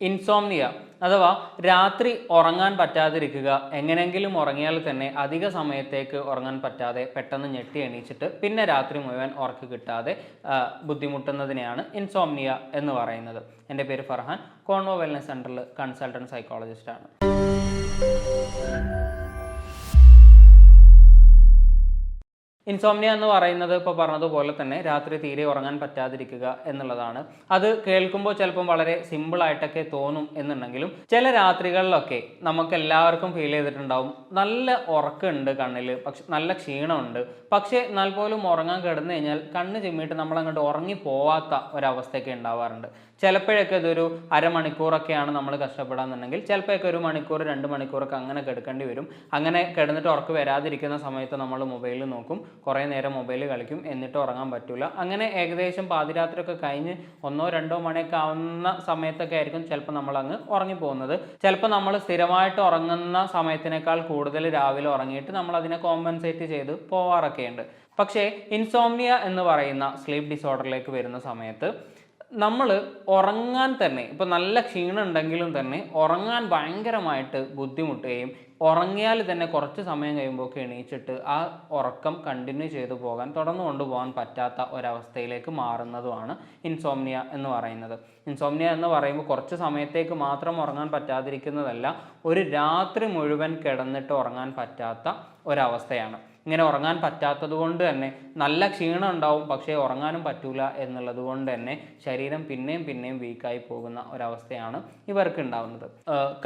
Insomnia അഥവാ രാത്രി ഉറങ്ങാൻ പറ്റാതിരിക്കുക. എങ്ങനെയെങ്കിലും ഉറങ്ങിയാൽ തന്നെ അധിക സമയത്തേക്ക് ഉറങ്ങാൻ പറ്റാതെ പെട്ടെന്ന് ഞെട്ടി എണീച്ചിട്ട് പിന്നെ രാത്രി മുഴുവൻ ഉറക്ക് കിട്ടാതെ ബുദ്ധിമുട്ടുന്നതിനെയാണ് ഇൻസോംനിയ എന്ന് പറയുന്നത്. എൻ്റെ പേര് ഫർഹാൻ, കോൺവോ വെൽനസ് സെൻ്ററിൽ കൺസൾട്ടൻറ്റ് സൈക്കോളജിസ്റ്റാണ്. ഇൻസോംനിയ എന്ന് പറയുന്നത് ഇപ്പോൾ പറഞ്ഞതുപോലെ തന്നെ രാത്രി തീരെ ഉറങ്ങാൻ പറ്റാതിരിക്കുക എന്നുള്ളതാണ്. അത് കേൾക്കുമ്പോൾ ചിലപ്പം വളരെ സിമ്പിളായിട്ടൊക്കെ തോന്നും എന്നുണ്ടെങ്കിലും ചില രാത്രികളിലൊക്കെ നമുക്ക് എല്ലാവർക്കും ഫീൽ ചെയ്തിട്ടുണ്ടാവും, നല്ല ഉറക്കമുണ്ട് കണ്ണിൽ, പക്ഷെ നല്ല ക്ഷീണമുണ്ട്, പക്ഷേ എന്നാൽ പോലും ഉറങ്ങാൻ കിടന്നു കഴിഞ്ഞാൽ കണ്ണ് ചിമ്മിയിട്ട് നമ്മളങ്ങോട്ട് ഉറങ്ങി പോവാത്ത ഒരവസ്ഥയൊക്കെ ഉണ്ടാവാറുണ്ട്. ചിലപ്പോഴൊക്കെ ഇതൊരു അരമണിക്കൂറൊക്കെയാണ് നമ്മൾ കഷ്ടപ്പെടാന്നുണ്ടെങ്കിൽ ചിലപ്പോഴൊക്കെ 1 മണിക്കൂർ 2 മണിക്കൂറൊക്കെ അങ്ങനെ കിടക്കേണ്ടി വരും. അങ്ങനെ കിടന്നിട്ട് ഉറക്ക് വരാതിരിക്കുന്ന സമയത്ത് നമ്മൾ മൊബൈലിൽ നോക്കും, കുറേ നേരം മൊബൈൽ കളിക്കും, എന്നിട്ട് ഉറങ്ങാൻ പറ്റില്ല. അങ്ങനെ ഏകദേശം പാതിരാത്രിയൊക്കെ കഴിഞ്ഞ് 1-2 മണിയൊക്കെ ആവുന്ന സമയത്തൊക്കെ ആയിരിക്കും ചിലപ്പോൾ നമ്മളങ്ങ് ഉറങ്ങിപ്പോകുന്നത്. ചിലപ്പോൾ നമ്മൾ സ്ഥിരമായിട്ട് ഉറങ്ങുന്ന സമയത്തിനേക്കാൾ കൂടുതൽ രാവിലെ ഉറങ്ങിയിട്ട് നമ്മൾ അതിനെ കോമ്പൻസേറ്റ് ചെയ്ത് പോവാറൊക്കെ ഉണ്ട്. പക്ഷേ ഇൻസോംനിയ എന്ന് പറയുന്ന സ്ലീപ്പ് ഡിസോർഡറിലേക്ക് വരുന്ന സമയത്ത് നമ്മൾ ഉറങ്ങാൻ തന്നെ, ഇപ്പോൾ നല്ല ക്ഷീണം ഉണ്ടെങ്കിലും തന്നെ ഉറങ്ങാൻ ഭയങ്കരമായിട്ട് ബുദ്ധിമുട്ടുകയും ഉറങ്ങിയാൽ തന്നെ കുറച്ച് സമയം കഴിയുമ്പോൾ എണീച്ചിട്ട് ആ ഉറക്കം കണ്ടിന്യൂ ചെയ്തു പോകാൻ, തുടർന്നു കൊണ്ടുപോകാൻ പറ്റാത്ത ഒരവസ്ഥയിലേക്ക് മാറുന്നതുമാണ് ഇൻസോംനിയ എന്ന് പറയുന്നത്. ഇൻസോംനിയ എന്ന് പറയുമ്പോൾ കുറച്ച് സമയത്തേക്ക് മാത്രം ഉറങ്ങാൻ പറ്റാതിരിക്കുന്നതല്ല, ഒരു രാത്രി മുഴുവൻ കിടന്നിട്ട് ഉറങ്ങാൻ പറ്റാത്ത ഒരവസ്ഥയാണ്. ഇങ്ങനെ ഉറങ്ങാൻ പറ്റാത്തത് കൊണ്ട് തന്നെ നല്ല ക്ഷീണം ഉണ്ടാവും, പക്ഷേ ഉറങ്ങാനും പറ്റൂല എന്നുള്ളത് കൊണ്ട് തന്നെ ശരീരം പിന്നെയും വീക്കായി പോകുന്ന ഒരവസ്ഥയാണ് ഇവർക്ക് ഉണ്ടാവുന്നത്.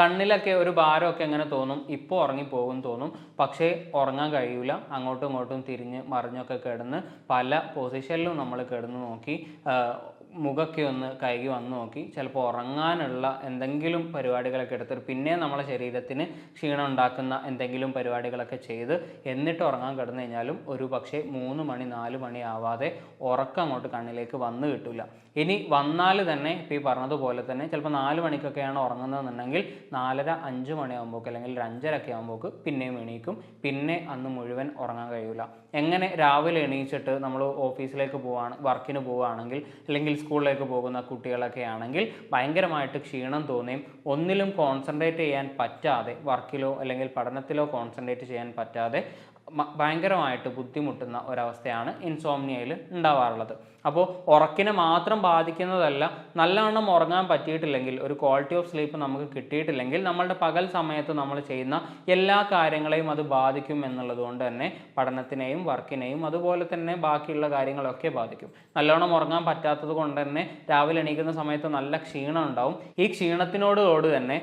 കണ്ണിലൊക്കെ ഒരു ഭാരമൊക്കെ എങ്ങനെ തോന്നും, ഇപ്പോൾ ഉറങ്ങിപ്പോകും തോന്നും, പക്ഷേ ഉറങ്ങാൻ കഴിയൂല. അങ്ങോട്ടും ഇങ്ങോട്ടും തിരിഞ്ഞ് മറിഞ്ഞൊക്കെ കിടന്ന് പല പൊസിഷനിലും നമ്മൾ കിടന്ന് നോക്കി, മുഖമൊക്കെ ഒന്ന് കഴുകി വന്ന് നോക്കി, ചിലപ്പോൾ ഉറങ്ങാനുള്ള എന്തെങ്കിലും പരിപാടികളൊക്കെ എടുത്തിട്ട് പിന്നെ നമ്മളെ ശരീരത്തിന് ക്ഷീണം ഉണ്ടാക്കുന്ന എന്തെങ്കിലും പരിപാടികളൊക്കെ ചെയ്ത് എന്നിട്ട് ഉറങ്ങാൻ കിടന്നു കഴിഞ്ഞാലും ഒരു പക്ഷേ 3 മണി 4 മണി ആവാതെ ഉറക്കം അങ്ങോട്ട് കണ്ണിലേക്ക് വന്ന് കിട്ടില്ല. ഇനി വന്നാൽ തന്നെ ഇപ്പോൾ ഈ പറഞ്ഞതുപോലെ തന്നെ ചിലപ്പോൾ 4 മണിക്കൊക്കെയാണ് ഉറങ്ങുന്നതെന്നുണ്ടെങ്കിൽ 4:30-5 മണിയാകുമ്പോൾക്ക് അല്ലെങ്കിൽ ഒരു 5:30 ആകുമ്പോൾക്ക് പിന്നെയും എണീക്കും. പിന്നെ അന്ന് മുഴുവൻ ഉറങ്ങാൻ കഴിയില്ല. എങ്ങനെ രാവിലെ എണീച്ചിട്ട് നമ്മൾ ഓഫീസിലേക്ക് വർക്കിന് പോവുകയാണെങ്കിൽ അല്ലെങ്കിൽ സ്കൂളിലേക്ക് പോകുന്ന കുട്ടികളൊക്കെ ആണെങ്കിൽ ഭയങ്കരമായിട്ട് ക്ഷീണം തോന്നുകയും ഒന്നിലും കോൺസെൻട്രേറ്റ് ചെയ്യാൻ പറ്റാതെ, വർക്കിലോ അല്ലെങ്കിൽ പഠനത്തിലോ കോൺസെൻട്രേറ്റ് ചെയ്യാൻ പറ്റാതെ ഭയങ്കരമായിട്ട് ബുദ്ധിമുട്ടുന്ന ഒരവസ്ഥയാണ് ഇൻസോംനിയയിൽ ഉണ്ടാവാറുള്ളത്. അപ്പോൾ ഉറക്കിനെ മാത്രം ബാധിക്കുന്നതല്ല, നല്ലവണ്ണം ഉറങ്ങാൻ പറ്റിയിട്ടില്ലെങ്കിൽ, ഒരു ക്വാളിറ്റി ഓഫ് സ്ലീപ്പ് നമുക്ക് കിട്ടിയിട്ടില്ലെങ്കിൽ നമ്മളുടെ പകൽ സമയത്ത് നമ്മൾ ചെയ്യുന്ന എല്ലാ കാര്യങ്ങളെയും അത് ബാധിക്കും എന്നുള്ളത് കൊണ്ട് തന്നെ പഠനത്തിനെയും വർക്കിനെയും അതുപോലെ തന്നെ ബാക്കിയുള്ള കാര്യങ്ങളൊക്കെ ബാധിക്കും. നല്ലവണ്ണം ഉറങ്ങാൻ പറ്റാത്തത് കൊണ്ട് തന്നെ രാവിലെ എണീക്കുന്ന സമയത്ത് നല്ല ക്ഷീണം ഉണ്ടാവും. ഈ ക്ഷീണത്തിനോട് തന്നെ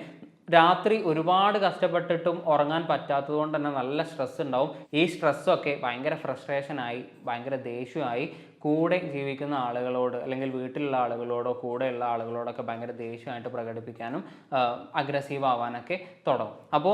രാത്രി ഒരുപാട് കഷ്ടപ്പെട്ടിട്ടും ഉറങ്ങാൻ പറ്റാത്തത് കൊണ്ട് തന്നെ നല്ല സ്ട്രെസ് ഉണ്ടാവും. ഈ സ്ട്രെസ്സൊക്കെ ഭയങ്കര ഫ്രസ്ട്രേഷനായി, ഭയങ്കര ദേഷ്യമായി കൂടെ ജീവിക്കുന്ന ആളുകളോട് അല്ലെങ്കിൽ വീട്ടിലുള്ള ആളുകളോടോ കൂടെയുള്ള ആളുകളോടൊക്കെ ഭയങ്കര ദേഷ്യമായിട്ട് പ്രകടിപ്പിക്കാനും അഗ്രസീവ് ആവാനൊക്കെ തുടങ്ങും. അപ്പോൾ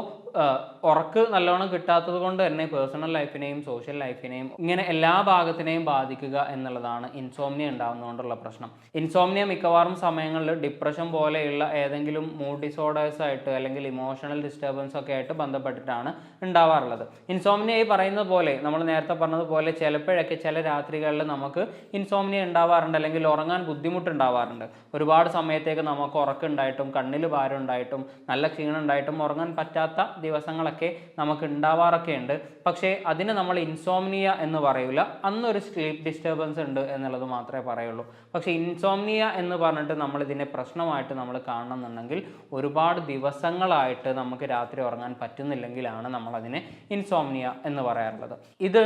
ഉറക്ക് നല്ലോണം കിട്ടാത്തത് കൊണ്ട് തന്നെ പേഴ്സണൽ ലൈഫിനെയും സോഷ്യൽ ലൈഫിനെയും ഇങ്ങനെ എല്ലാ ഭാഗത്തിനെയും ബാധിക്കുക എന്നുള്ളതാണ് ഇൻസോംനിയ ഉണ്ടാകുന്നതുകൊണ്ടുള്ള പ്രശ്നം. ഇൻസോംനിയ മിക്കവാറും സമയങ്ങളിൽ ഡിപ്രഷൻ പോലെയുള്ള ഏതെങ്കിലും മൂഡ് ഡിസോർഡേഴ്സ് ആയിട്ട് അല്ലെങ്കിൽ ഇമോഷണൽ ഡിസ്റ്റർബൻസ് ഒക്കെ ആയിട്ട് ബന്ധപ്പെട്ടിട്ടാണ് ഉണ്ടാവാറുള്ളത്. ഇൻസോംനിയ ഈ പറയുന്നത് പോലെ, നമ്മൾ നേരത്തെ പറഞ്ഞതുപോലെ ചിലപ്പോഴൊക്കെ ചില രാത്രികളിൽ നമുക്ക് ഇൻസോംനിയ ഉണ്ടാവാറുണ്ട്, അല്ലെങ്കിൽ ഉറങ്ങാൻ ബുദ്ധിമുട്ടുണ്ടാവാറുണ്ട്. ഒരുപാട് സമയത്തേക്ക് നമുക്ക് ഉറക്കമുണ്ടായിട്ടും കണ്ണിൽ ഭാരം ഉണ്ടായിട്ടും നല്ല ക്ഷീണം ഉണ്ടായിട്ടും ഉറങ്ങാൻ പറ്റാത്ത ദിവസങ്ങളൊക്കെ നമുക്ക് ഉണ്ടാവാറൊക്കെ ഉണ്ട്. പക്ഷേ അതിന് നമ്മൾ ഇൻസോംനിയ എന്ന് പറയില്ല, അന്നൊരു സ്ലീപ്പ് ഡിസ്റ്റർബൻസ് ഉണ്ട് എന്നുള്ളത് മാത്രമേ പറയുള്ളൂ. പക്ഷേ ഇൻസോംനിയ എന്ന് പറഞ്ഞിട്ട് നമ്മൾ ഇതിനെ പ്രശ്നമായിട്ട് നമ്മൾ കാണണമെന്നുണ്ടെങ്കിൽ ഒരുപാട് ദിവസങ്ങളായിട്ട് നമുക്ക് രാത്രി ഉറങ്ങാൻ പറ്റുന്നില്ലെങ്കിലാണ് നമ്മൾ അതിനെ ഇൻസോംനിയ എന്ന് പറയാറുള്ളത്. ഇത്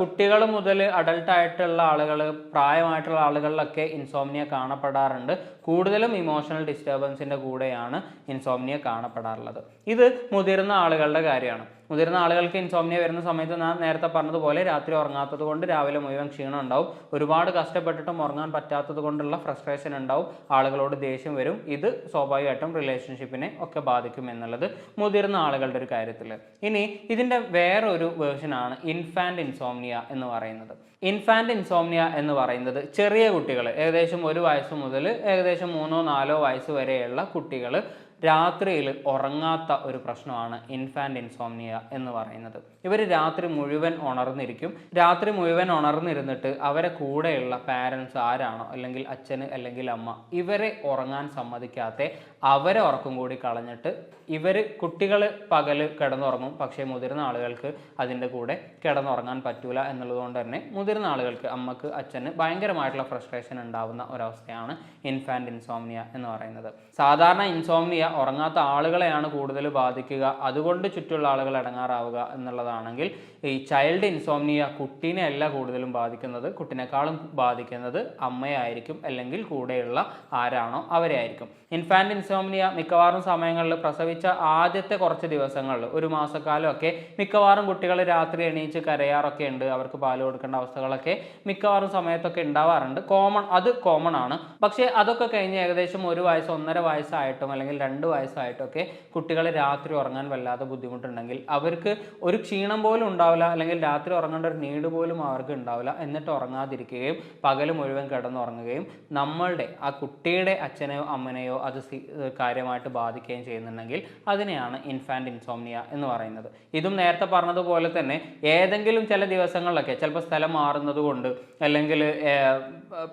കുട്ടികൾ മുതൽ അഡൾട്ടായിട്ടുള്ള ആളുകൾ, പ്രായമായിട്ടുള്ള ആളുകളിലൊക്കെ ഇൻസോംനിയ കാണപ്പെടാറുണ്ട്. കൂടുതലും ഇമോഷണൽ ഡിസ്റ്റർബൻസിൻ്റെ കൂടെയാണ് ഇൻസോംനിയ കാണപ്പെടാറുള്ളത്. ഇത് മുതിർന്ന ആളുകളുടെ കാര്യമാണ്. മുതിർന്ന ആളുകൾക്ക് ഇൻസോംനിയ വരുന്ന സമയത്ത് ഞാൻ നേരത്തെ പറഞ്ഞതുപോലെ രാത്രി ഉറങ്ങാത്തത് കൊണ്ട് രാവിലെ മുഴുവൻ ക്ഷീണം ഉണ്ടാവും, ഒരുപാട് കഷ്ടപ്പെട്ടിട്ടും ഉറങ്ങാൻ പറ്റാത്തത് കൊണ്ടുള്ള ഫ്രസ്ട്രേഷൻ ഉണ്ടാവും, ആളുകളോട് ദേഷ്യം വരും. ഇത് സ്വാഭാവികമായിട്ടും റിലേഷൻഷിപ്പിനെ ഒക്കെ ബാധിക്കും എന്നുള്ളത് മുതിർന്ന ആളുകളുടെ ഒരു കാര്യത്തിൽ. ഇനി ഇതിൻ്റെ വേറൊരു വേർഷനാണ് ഇൻഫാൻറ്റ് ഇൻസോംനിയ എന്ന് പറയുന്നത്. ഇൻഫാൻറ്റ് ഇൻസോംനിയ എന്ന് പറയുന്നത് ചെറിയ കുട്ടികൾ, ഏകദേശം 1 വയസ്സ് മുതൽ ഏകദേശം 3-4 വയസ്സ് വരെയുള്ള കുട്ടികൾ രാത്രിയിൽ ഉറങ്ങാത്ത ഒരു പ്രശ്നമാണ് ഇൻഫാൻ്റ് ഇൻസോംനിയ എന്ന് പറയുന്നത്. ഇവർ രാത്രി മുഴുവൻ ഉണർന്നിരിക്കും. രാത്രി മുഴുവൻ ഉണർന്നിരുന്നിട്ട് അവരെ കൂടെയുള്ള പാരൻസ് ആരാണോ, അല്ലെങ്കിൽ അച്ഛന് അല്ലെങ്കിൽ അമ്മ, ഇവരെ ഉറങ്ങാൻ സമ്മതിക്കാത്ത അവരെ ഉറക്കം കൂടി കളഞ്ഞിട്ട് കുട്ടികൾ പകല് കിടന്നുറങ്ങും. പക്ഷേ മുതിർന്ന ആളുകൾക്ക് അതിൻ്റെ കൂടെ കിടന്നുറങ്ങാൻ പറ്റൂല എന്നുള്ളതുകൊണ്ട് തന്നെ മുതിർന്ന ആളുകൾക്ക്, അമ്മക്ക് അച്ഛന് ഭയങ്കരമായിട്ടുള്ള ഫ്രസ്ട്രേഷൻ ഉണ്ടാവുന്ന ഒരവസ്ഥയാണ് ഇൻഫാൻ്റ് ഇൻസോംനിയ എന്ന് പറയുന്നത്. സാധാരണ ഇൻസോംനിയ ഉറങ്ങാത്ത ആളുകളെയാണ് കൂടുതൽ ബാധിക്കുക, അതുകൊണ്ട് ചുറ്റുള്ള ആളുകൾ ഇടങ്ങാറാവുക എന്നുള്ളതാണെങ്കിൽ, ഈ ചൈൽഡ് ഇൻസോംനിയ കുട്ടീനെ അല്ല കൂടുതലും ബാധിക്കുന്നത്, കുട്ടിനേക്കാളും ബാധിക്കുന്നത് അമ്മയായിരിക്കും, അല്ലെങ്കിൽ കൂടെയുള്ള ആരാണോ അവരെ ആയിരിക്കും. ഇൻഫാൻ്റ് ഇൻസോംനിയ മിക്കവാറും സമയങ്ങളിൽ പ്രസവിച്ച ആദ്യത്തെ കുറച്ച് ദിവസങ്ങളിൽ, ഒരു മാസക്കാലമൊക്കെ മിക്കവാറും കുട്ടികൾ രാത്രി എണീച്ച് കരയാറൊക്കെ ഉണ്ട്. അവർക്ക് പാല് കൊടുക്കേണ്ട അവസ്ഥകളൊക്കെ മിക്കവാറും സമയത്തൊക്കെ ഉണ്ടാവാറുണ്ട്. അത് കോമൺ ആണ്. പക്ഷേ അതൊക്കെ കഴിഞ്ഞ് ഏകദേശം 1 വയസ്സ് 1.5 വയസ്സായിട്ടും അല്ലെങ്കിൽ 2 വയസ്സായിട്ടൊക്കെ കുട്ടികൾ രാത്രി ഉറങ്ങാൻ വല്ലാതെ ബുദ്ധിമുട്ടുണ്ടെങ്കിൽ അവർക്ക് ഒരു ക്ഷീണം പോലും ഉണ്ടാവില്ല, അല്ലെങ്കിൽ രാത്രി ഉറങ്ങേണ്ട ഒരു നീട് പോലും അവർക്ക് ഉണ്ടാവില്ല. എന്നിട്ട് ഉറങ്ങാതിരിക്കുകയും പകൽ മുഴുവൻ കിടന്നുറങ്ങുകയും നമ്മളുടെ ആ കുട്ടിയുടെ അച്ഛനെയോ അമ്മനെയോ അത് കാര്യമായിട്ട് ബാധിക്കുകയും ചെയ്യുന്നുണ്ടെങ്കിൽ അതിനെയാണ് ഇൻഫാൻ്റ് ഇൻസോംനിയ എന്ന് പറയുന്നത്. ഇതും നേരത്തെ പറഞ്ഞതുപോലെ തന്നെ ഏതെങ്കിലും ചില ദിവസങ്ങളിലൊക്കെ ചിലപ്പോൾ സ്ഥലം മാറുന്നത് കൊണ്ട്, അല്ലെങ്കിൽ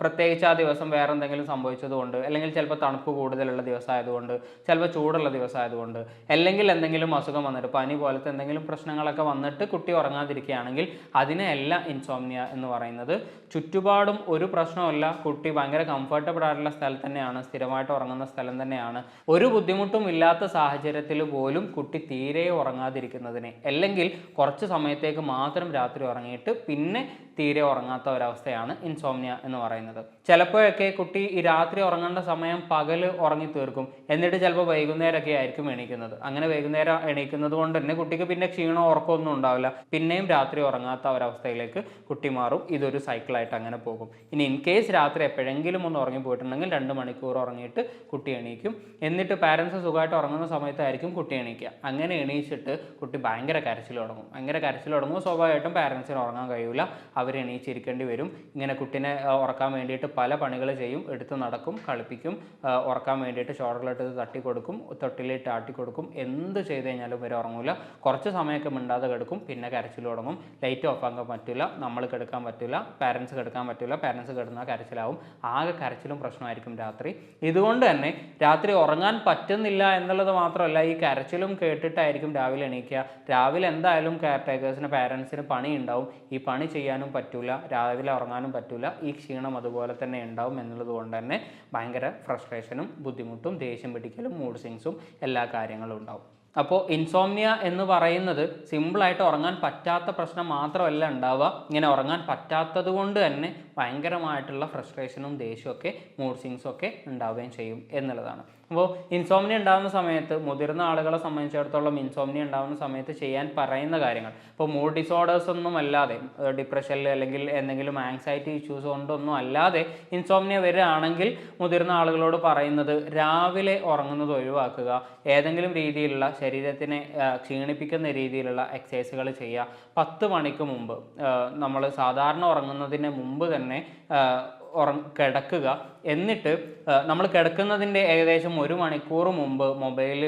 പ്രത്യേകിച്ച് ആ ദിവസം വേറെ എന്തെങ്കിലും സംഭവിച്ചതുകൊണ്ട്, അല്ലെങ്കിൽ ചിലപ്പോൾ തണുപ്പ് കൂടുതലുള്ള ദിവസമായതുകൊണ്ട്, ചിലപ്പോൾ ചൂടുള്ള ദിവസമായതുകൊണ്ട്, അല്ലെങ്കിൽ എന്തെങ്കിലും അസുഖം വന്നിട്ട് പനി പോലത്തെ എന്തെങ്കിലും പ്രശ്നങ്ങളൊക്കെ വന്നിട്ട് കുട്ടി ഉറങ്ങാതിരിക്കുകയാണെങ്കിൽ അതിനെയല്ല ഇൻസോംനിയ എന്ന് പറയുന്നത്. ചുറ്റുപാടും ഒരു പ്രശ്നമല്ല, കുട്ടി ഭയങ്കര കംഫർട്ടബിൾ ആയിട്ടുള്ള സ്ഥലത്ത് തന്നെയാണ്, സ്ഥിരമായിട്ട് ഉറങ്ങുന്ന സ്ഥലം തന്നെയാണ്, ഒരു ബുദ്ധിമുട്ടും ഇല്ലാത്ത സാഹചര്യത്തിൽ പോലും കുട്ടി തീരെ ഉറങ്ങാതിരിക്കുന്നതിനെ, അല്ലെങ്കിൽ കുറച്ച് സമയത്തേക്ക് മാത്രം രാത്രി ഉറങ്ങിയിട്ട് പിന്നെ തീരെ ഉറങ്ങാത്ത ഒരവസ്ഥയാണ് ഇൻസോംനിയ എന്ന് പറയുന്നത്. ചിലപ്പോഴൊക്കെ കുട്ടി ഈ രാത്രി ഉറങ്ങേണ്ട സമയം പകല് ഉറങ്ങി തീർക്കും, എന്നിട്ട് ചിലപ്പോൾ വൈകുന്നേരമൊക്കെ ആയിരിക്കും എണീക്കുന്നത്. അങ്ങനെ വൈകുന്നേരം എണീക്കുന്നത് കൊണ്ട് തന്നെ കുട്ടിക്ക് പിന്നെ ക്ഷീണോ ഉറക്കമൊന്നും ഉണ്ടാവില്ല, പിന്നെയും രാത്രി ഉറങ്ങാത്ത ഒരവസ്ഥയിലേക്ക് കുട്ടി മാറും. ഇതൊരു സൈക്കിളായിട്ട് അങ്ങനെ പോകും. ഇനി ഇൻ കേസ് രാത്രി എപ്പോഴെങ്കിലും ഒന്ന് ഉറങ്ങി പോയിട്ടുണ്ടെങ്കിൽ 2 മണിക്കൂർ ഉറങ്ങിയിട്ട് കുട്ടി എണീക്കും. എന്നിട്ട് പാരൻസ് സുഖമായിട്ട് ഉറങ്ങുന്ന സമയത്തായിരിക്കും കുട്ടി എണീക്കുക. അങ്ങനെ എണീച്ചിട്ട് കുട്ടി ഭയങ്കര കരച്ചിൽ തുടങ്ങും. സ്വാഭാവികമായിട്ടും പാരൻസിന് ഉറങ്ങാൻ കഴിയില്ല, അവർ എണീച്ചിരിക്കേണ്ടി വരും. ഇങ്ങനെ കുട്ടീനെ ഉറക്കാൻ വേണ്ടിയിട്ട് പല പണികൾ ചെയ്യും, എടുത്ത് നടക്കും, കളിപ്പിക്കും, ഉറക്കാൻ വേണ്ടിയിട്ട് ഷോൾഡറിലിട്ട് തട്ടി കൊടുക്കും, തൊട്ടിലിട്ട് ആട്ടി കൊടുക്കും. എന്ത് ചെയ്ത് കഴിഞ്ഞാലും ഇവർ ഉറങ്ങില്ല. കുറച്ച് സമയമൊക്കെ മിണ്ടാതെ കിടക്കും, പിന്നെ കരച്ചിൽ തുടങ്ങും. ലൈറ്റ് ഓഫ് ആക്കാൻ പറ്റില്ല, നമ്മൾ കിടക്കാൻ പറ്റില്ല, പാരൻസ് കിടക്കാൻ പറ്റില്ല, പാരൻസ് കിടന്നാൽ കരച്ചിലാവും. ആകെ കരച്ചിലും പ്രശ്നമായിരിക്കും രാത്രി. ഇതുകൊണ്ട് തന്നെ രാത്രി ഉറങ്ങാൻ പറ്റുന്നില്ല എന്നുള്ളത് മാത്രമല്ല, ഈ കരച്ചിലും കേട്ടിട്ടായിരിക്കും രാവിലെ എണീക്കുക. രാവിലെ എന്തായാലും കെയർ ടേക്കേഴ്സിന്, പാരൻസിന് പണി ഉണ്ടാവും. ഈ പണി ചെയ്യാനും പറ്റില്ല, രാവിലെ ഉറങ്ങാനും പറ്റില്ല. ഈ ക്ഷീണം അതുപോലെ തന്നെ ഉണ്ടാവും എന്നുള്ളത് കൊണ്ട് തന്നെ ഭയങ്കര ഫ്രസ്ട്രേഷനും ബുദ്ധിമുട്ടും ദേഷ്യം പിടിക്കലും മൂഡ് സ്വിങ്സും എല്ലാ കാര്യങ്ങളും ഉണ്ടാവും. അപ്പോൾ ഇൻസോംനിയ എന്ന് പറയുന്നത് സിമ്പിളായിട്ട് ഉറങ്ങാൻ പറ്റാത്ത പ്രശ്നം മാത്രമല്ല ഉണ്ടാവുക, ഇങ്ങനെ ഉറങ്ങാൻ പറ്റാത്തത് കൊണ്ട് തന്നെ ഭയങ്കരമായിട്ടുള്ള ഫ്രസ്ട്രേഷനും ദേഷ്യമൊക്കെ മൂഡ് സ്വിങ്സും ഒക്കെ ഉണ്ടാവുകയും ചെയ്യും എന്നുള്ളതാണ്. അപ്പോൾ ഇൻസോംനിയ ഉണ്ടാകുന്ന സമയത്ത്, മുതിർന്ന ആളുകളെ സംബന്ധിച്ചിടത്തോളം ഇൻസോംനിയ ഉണ്ടാകുന്ന സമയത്ത് ചെയ്യാൻ പറയുന്ന കാര്യങ്ങൾ, ഇപ്പോൾ മൂഡ് ഡിസോർഡേഴ്സ് ഒന്നും അല്ലാതെ, ഡിപ്രഷനിൽ അല്ലെങ്കിൽ എന്തെങ്കിലും ആങ്സൈറ്റി ഇഷ്യൂസ് കൊണ്ടൊന്നും അല്ലാതെ ഇൻസോംനിയ വരികയാണെങ്കിൽ മുതിർന്ന ആളുകളോട് പറയുന്നത് രാവിലെ ഉറങ്ങുന്നത് ഒഴിവാക്കുക. ഏതെങ്കിലും രീതിയിലുള്ള ശരീരത്തിനെ ക്ഷീണിപ്പിക്കുന്ന രീതിയിലുള്ള എക്സസൈസുകൾ ചെയ്യുക. 10 മണിക്ക് മുമ്പ്, നമ്മൾ സാധാരണ ഉറങ്ങുന്നതിന് മുമ്പ് തന്നെ കിടക്കുക. എന്നിട്ട് നമ്മൾ കിടക്കുന്നതിൻ്റെ ഏകദേശം 1 മണിക്കൂർ മുമ്പ് മൊബൈൽ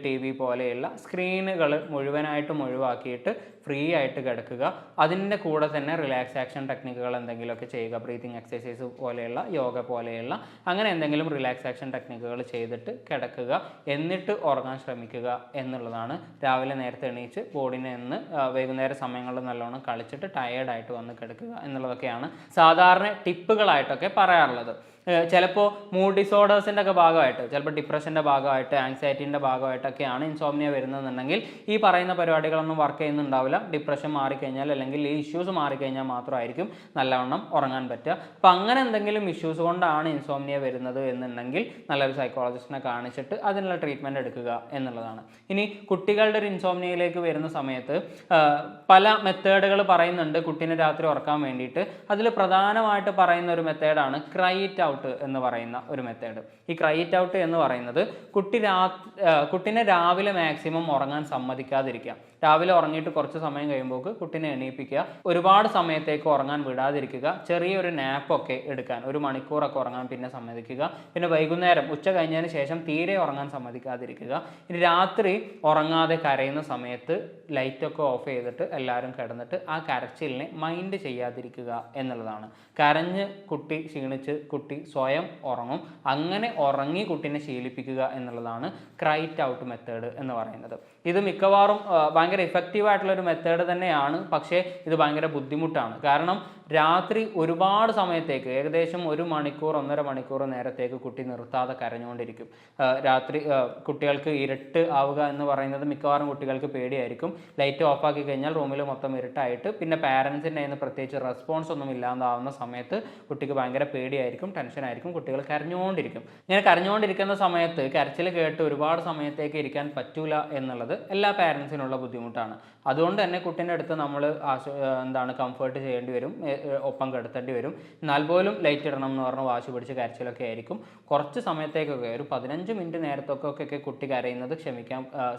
TV പോലെയുള്ള സ്ക്രീനുകൾ മുഴുവനായിട്ടും ഒഴിവാക്കിയിട്ട് ഫ്രീ ആയിട്ട് കിടക്കുക. അതിൻ്റെ കൂടെ തന്നെ റിലാക്സേഷൻ ടെക്നിക്കുകൾ എന്തെങ്കിലുമൊക്കെ ചെയ്യുക. ബ്രീതിങ് എക്സസൈസ് പോലെയുള്ള, യോഗ പോലെയുള്ള അങ്ങനെ എന്തെങ്കിലും റിലാക്സേഷൻ ടെക്നിക്കുകൾ ചെയ്തിട്ട് കിടക്കുക. എന്നിട്ട് ഉറങ്ങാൻ ശ്രമിക്കുക എന്നുള്ളതാണ്. രാവിലെ നേരത്തെ എണീച്ച് ബോഡിനെ വൈകുന്നേര സമയങ്ങളിൽ നല്ലോണം കളിച്ചിട്ട് ടയേർഡായിട്ട് വന്ന് കിടക്കുക എന്നുള്ളതൊക്കെയാണ് സാധാരണ ടിപ്പുകളായിട്ടൊക്കെ പറയാറുള്ളത്. ചിലപ്പോൾ മൂഡ് ഡിസോർഡേഴ്സിൻ്റെ ഒക്കെ ഭാഗമായിട്ട്, ചിലപ്പോൾ ഡിപ്രഷൻ്റെ ഭാഗമായിട്ട്, ആങ്സൈറ്റീൻ്റെ ഭാഗമായിട്ടൊക്കെയാണ് ഇൻസോംനിയ വരുന്നതെന്നുണ്ടെങ്കിൽ ഈ പറയുന്ന പരിപാടികളൊന്നും വർക്ക് ചെയ്യുന്നുണ്ടാവില്ല. ഡിപ്രഷൻ മാറിക്കഴിഞ്ഞാൽ അല്ലെങ്കിൽ ഈ ഇഷ്യൂസ് മാറിക്കഴിഞ്ഞാൽ മാത്രമായിരിക്കും നല്ലവണ്ണം ഉറങ്ങാൻ പറ്റുക. അപ്പോൾ അങ്ങനെ എന്തെങ്കിലും ഇഷ്യൂസ് കൊണ്ടാണ് ഇൻസോംനിയ വരുന്നത് എന്നുണ്ടെങ്കിൽ നല്ലൊരു സൈക്കോളജിസ്റ്റിനെ കാണിച്ചിട്ട് അതിനുള്ള ട്രീറ്റ്മെൻറ്റ് എടുക്കുക എന്നുള്ളതാണ്. ഇനി കുട്ടികളുടെ ഒരു ഇൻസോംനിയയിലേക്ക് വരുന്ന സമയത്ത് പല മെത്തേഡുകൾ പറയുന്നുണ്ട് കുട്ടീനെ രാത്രി ഉറക്കാൻ വേണ്ടിയിട്ട്. അതിൽ പ്രധാനമായിട്ട് പറയുന്ന ഒരു മെത്തേഡാണ് ക്രൈ ഇറ്റ് ഔട്ട് ഔട്ട് എന്ന് പറയുന്ന ഒരു മെത്തേഡ്. ഈ ക്രൈ ഇറ്റ് ഔട്ട് എന്ന് പറയുന്നത് കുട്ടിനെ രാവിലെ മാക്സിമം ഉറങ്ങാൻ സമ്മതിക്കാതിരിക്കുക. രാവിലെ ഉറങ്ങിയിട്ട് കുറച്ച് സമയം കഴിയുമ്പോൾ കുട്ടിനെ എണീപ്പിക്കുക, ഒരുപാട് സമയത്തേക്ക് ഉറങ്ങാൻ വിടാതിരിക്കുക, ചെറിയൊരു നാപ്പൊക്കെ എടുക്കാൻ 1 മണിക്കൂറൊക്കെ ഉറങ്ങാൻ പിന്നെ സമ്മതിക്കുക. പിന്നെ വൈകുന്നേരം ഉച്ച കഴിഞ്ഞതിന് ശേഷം തീരെ ഉറങ്ങാൻ സമ്മതിക്കാതിരിക്കുക. ഇനി രാത്രി ഉറങ്ങാതെ കരയുന്ന സമയത്ത് ലൈറ്റൊക്കെ ഓഫ് ചെയ്തിട്ട് എല്ലാവരും കിടന്നിട്ട് ആ കരച്ചിലിനെ മൈൻഡ് ചെയ്യാതിരിക്കുക എന്നുള്ളതാണ്. കരഞ്ഞ് കുട്ടി ക്ഷീണിച്ച് കുട്ടി സ്വയം ഉറങ്ങും. അങ്ങനെ ഉറങ്ങി കുട്ടീനെ ശീലിപ്പിക്കുക എന്നുള്ളതാണ് ക്രൈ ഇറ്റ് ഔട്ട് മെത്തേഡ് എന്ന് പറയുന്നത്. ഇത് മിക്കവാറും ഭയങ്കര ഇഫക്റ്റീവ് ആയിട്ടുള്ളൊരു മെത്തേഡ് തന്നെയാണ്. പക്ഷേ ഇത് ഭയങ്കര ബുദ്ധിമുട്ടാണ്. കാരണം രാത്രി ഒരുപാട് സമയത്തേക്ക്, ഏകദേശം 1 മണിക്കൂർ 1.5 മണിക്കൂർ നേരത്തേക്ക് കുട്ടി നിർത്താതെ കരഞ്ഞുകൊണ്ടിരിക്കും. രാത്രി കുട്ടികൾക്ക് ഇരുട്ട് ആവുക എന്ന് പറയുന്നത് മിക്കവാറും കുട്ടികൾക്ക് പേടിയായിരിക്കും. ലൈറ്റ് ഓഫാക്കി കഴിഞ്ഞാൽ റൂമിൽ മൊത്തം ഇരുട്ടായിട്ട് പിന്നെ പാരൻസിൻ്റെ കയ്യിൽ നിന്ന് പ്രത്യേകിച്ച് റെസ്പോൺസ് ഒന്നും ഇല്ലാതാവുന്ന സമയത്ത് കുട്ടിക്ക് ഭയങ്കര പേടിയായിരിക്കും, ടെൻഷനായിരിക്കും, കുട്ടികൾ കരഞ്ഞുകൊണ്ടിരിക്കും. ഇങ്ങനെ കരഞ്ഞുകൊണ്ടിരിക്കുന്ന സമയത്ത് കരച്ചിൽ കേട്ട് ഒരുപാട് സമയത്തേക്ക് ഇരിക്കാൻ പറ്റൂല എന്നുള്ളത് എല്ലാ പാരൻസിനുള്ള ബുദ്ധിമുട്ടാണ്. അതുകൊണ്ട് തന്നെ കുട്ടീൻ്റെ അടുത്ത് നമ്മൾ കംഫേർട്ട് ചെയ്യേണ്ടി വരും, ഒപ്പം കിടത്തേണ്ടി വരും. എന്നാൽ പോലും ലൈറ്റ് ഇടണം എന്ന് പറഞ്ഞ് വാശി പിടിച്ച് കരച്ചിലൊക്കെ ആയിരിക്കും. കുറച്ച് സമയത്തേക്കൊക്കെ ഒരു 15 മിനിറ്റ് നേരത്തൊക്കെ കുട്ടി കരയുന്നത്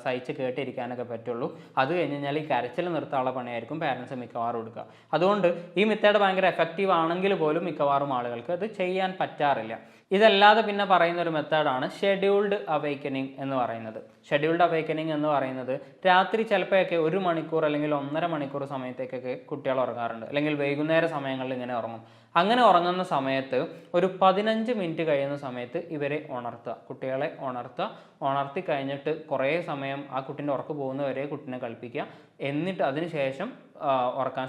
സഹിച്ച് കേട്ടിരിക്കാനൊക്കെ പറ്റുള്ളൂ. അത് കഴിഞ്ഞ് കഴിഞ്ഞാൽ ഈ കരച്ചിൽ നിർത്താനുള്ള പണിയായിരിക്കും പാരൻസ് മിക്കവാറും എടുക്കുക. അതുകൊണ്ട് ഈ മെത്തേഡ് ഭയങ്കര എഫക്റ്റീവ് ആണെങ്കിൽ പോലും മിക്കവാറും ആളുകൾക്ക് അത് ചെയ്യാൻ പറ്റാറില്ല. ഇതല്ലാതെ പിന്നെ പറയുന്ന ഒരു മെത്തേഡാണ് ഷെഡ്യൂൾഡ് അവേക്കനിങ് എന്ന് പറയുന്നത്. ഷെഡ്യൂൾഡ് അവേക്കനിങ് എന്ന് പറയുന്നത് രാത്രി ചിലപ്പോഴൊക്കെ 1 മണിക്കൂർ അല്ലെങ്കിൽ 1.5 മണിക്കൂർ സമയത്തേക്കൊക്കെ കുട്ടികൾ ഉറങ്ങാറുണ്ട്, അല്ലെങ്കിൽ വൈകുന്നേര സമയങ്ങളിൽ ഇങ്ങനെ ഉറങ്ങും. അങ്ങനെ ഉറങ്ങുന്ന സമയത്ത് ഒരു 15 മിനിറ്റ് കഴിയുന്ന സമയത്ത് ഇവരെ കുട്ടികളെ ഉണർത്തി കഴിഞ്ഞിട്ട് കുറേ സമയം ആ കുട്ടീൻ്റെ ഉറക്ക് പോകുന്നവരെ കുട്ടീനെ കളിപ്പിക്കുക. എന്നിട്ട് അതിനുശേഷം ഉറക്കാൻ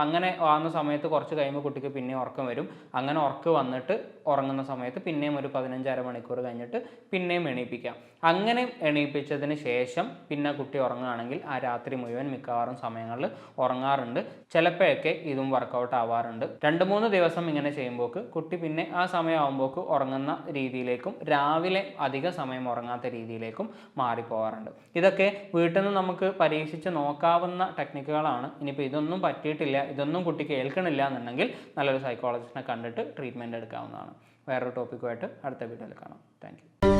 അങ്ങനെ ആകുന്ന സമയത്ത് കുറച്ച് കഴിയുമ്പോൾ കുട്ടിക്ക് പിന്നെയും ഉറക്കം വരും. അങ്ങനെ ഉറക്കം വന്നിട്ട് ഉറങ്ങുന്ന സമയത്ത് പിന്നെയും ഒരു 15 മണിക്കൂർ കഴിഞ്ഞിട്ട് പിന്നെയും എണീപ്പിക്കാം. അങ്ങനെ എണീപ്പിച്ചതിന് ശേഷം പിന്നെ കുട്ടി ഉറങ്ങുകയാണെങ്കിൽ ആ രാത്രി മുഴുവൻ മിക്കവാറും സമയങ്ങളിൽ ഉറങ്ങാറുണ്ട്. ചിലപ്പോഴൊക്കെ ഇതും വർക്കൗട്ട് ആവാറുണ്ട്. 2-3 ദിവസം ഇങ്ങനെ ചെയ്യുമ്പോൾ കുട്ടി പിന്നെ ആ സമയമാകുമ്പോൾ ഉറങ്ങുന്ന രീതിയിലേക്കും രാവിലെ അധിക സമയം ഉറങ്ങാത്ത രീതിയിലേക്കും മാറിപ്പോകാറുണ്ട്. ഇതൊക്കെ വീട്ടിൽ നിന്ന് നമുക്ക് പരീക്ഷിച്ച് നോക്കാവുന്ന ടെക്നിക്കുകളാണ്. ഇനിയിപ്പോൾ ഇതൊന്നും പറ്റിയിട്ടില്ല, ഇതൊന്നും കുട്ടി കേൾക്കണില്ല എന്നുണ്ടെങ്കിൽ നല്ലൊരു സൈക്കോളജിസ്റ്റിനെ കണ്ടിട്ട് ട്രീറ്റ്മെൻറ്റ് എടുക്കാവുന്നതാണ്. വേറൊരു ടോപ്പിക്കുമായിട്ട് അടുത്ത വീഡിയോയിൽ കാണാം. Thank you.